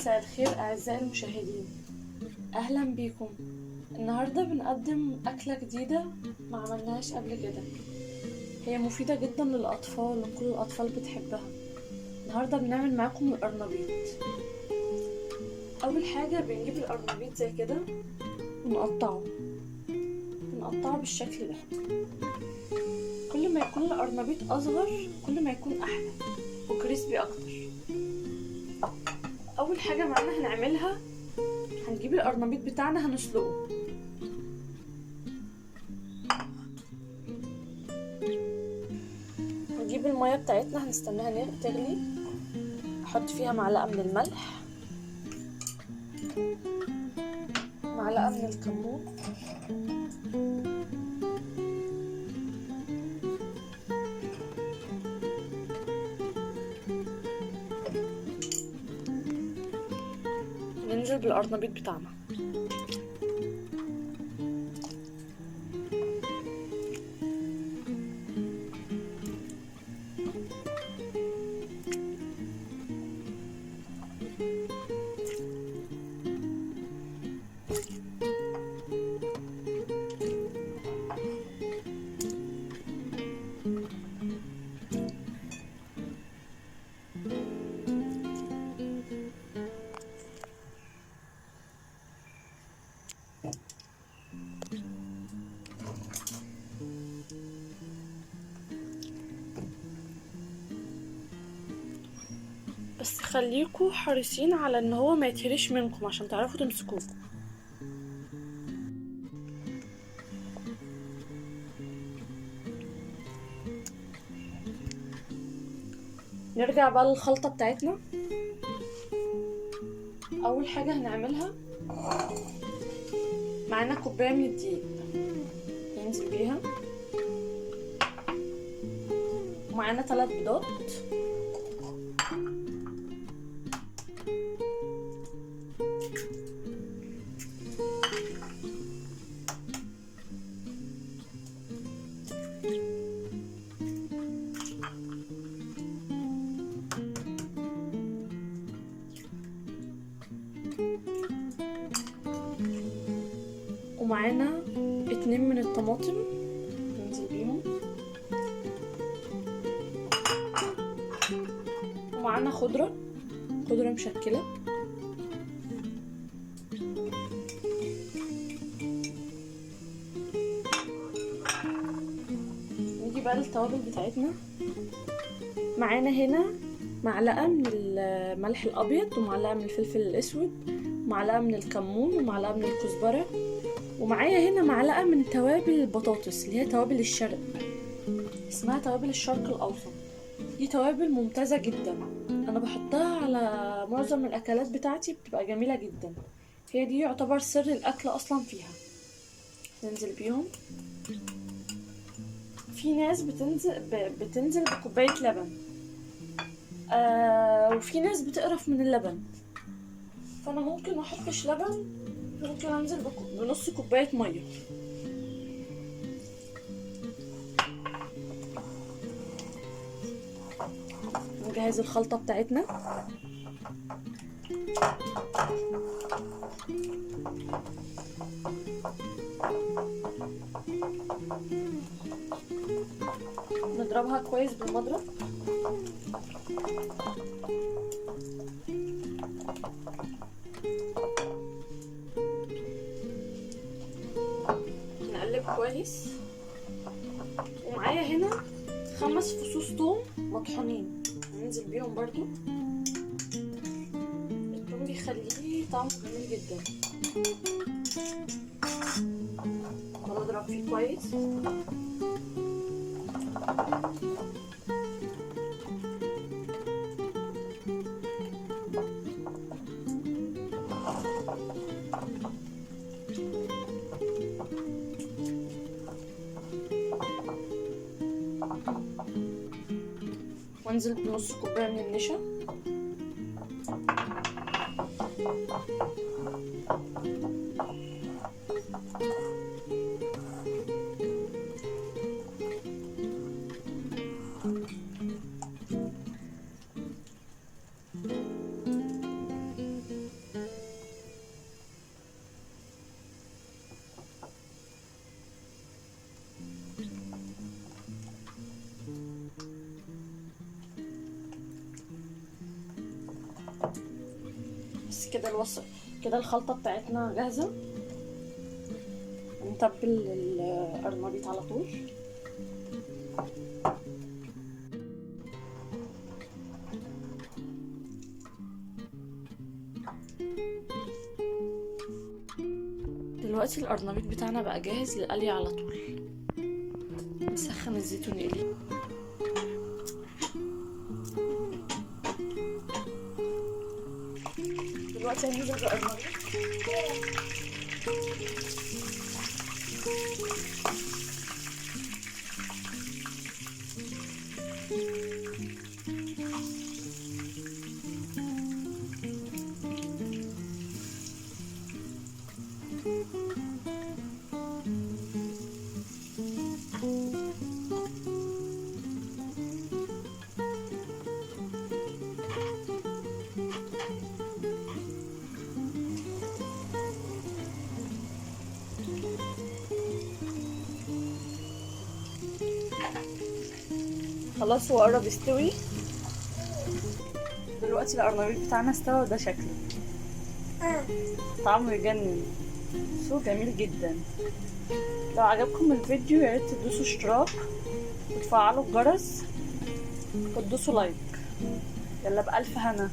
مساء الخير أعزائي المشاهدين، أهلا بيكم. النهاردة بنقدم أكلة جديدة ما عملناهاش قبل كده. هي مفيدة جدا للأطفال وكل الأطفال بتحبها. النهاردة بنعمل معاكم القرنبيط. أول حاجة بنجيب القرنبيط زي كده ونقطعه بالشكل ده. كل ما يكون القرنبيط أصغر كل ما يكون أحلى وكريسبي أكتر. أول حاجة معانا هنعملها، هنجيب القرنبيط بتاعنا هنسلقه. هنجيب المية بتاعتنا هنستناها تغلي، احط فيها معلقة من الملح، معلقة من الكمون، ننزل بالقرنبيط بتاعنا. بس خليكوا حريصين على ان هو ما يتهرش منكم عشان تعرفوا تمسكوه. نرجع بقى للخلطة بتاعتنا. اول حاجة هنعملها، معانا كوباية من الدقيق ننزل بيها، ومعانا 3 بيضات، ومعانا 2 من الطماطم ننزل بيهم، ومعانا خضرة مشكلة، نيجي بقى للتوابل بتاعتنا. معانا هنا معلقة من الملح الأبيض، ومعلقة من الفلفل الأسود، ومعلقة من الكمون، ومعلقة من الكزبرة، ومعايا هنا معلقة من توابل البطاطس اللي هي توابل الشرق، اسمها توابل الشرق الأوسط. دي توابل ممتازة جدا، أنا بحطها على معظم الأكلات بتاعتي، بتبقى جميلة جدا. هي دي يعتبر سر الأكل أصلا فيها. ننزل بيهم. في ناس بتنزل بكوباية لبن، وفي ناس بتقرف من اللبن، فأنا ممكن محطش لبن، ممكن أنزل بنص كوباية مية. نجهز الخلطة بتاعتنا. نضربها كويس بالمضرب. نقلب كويس. ومعايا هنا 5 فصوص ثوم مطحونين ننزل بيهم برضو. الثوم بيخليه طعمه جميل جدا. بنضرب فيه كويس. وانزل بنص كوبايه من النشا، كده كده الخلطة بتاعتنا جاهزة. نتبل القرنبيط على طول. دلوقتي القرنبيط بتاعنا بقى جاهز للقلي على طول. نسخن الزيت ونقليه. دلوقتي هننزل بالقرنبيط. خلاص هو قرب يستوي. دلوقتي القرنبيط بتاعنا استوى وده شكله. طعمه يجنن، صوت جميل جدا. لو عجبكم الفيديو ياريت تدوسوا اشتراك وتفعلوا الجرس وتدوسوا لايك. يلا بألف هنا.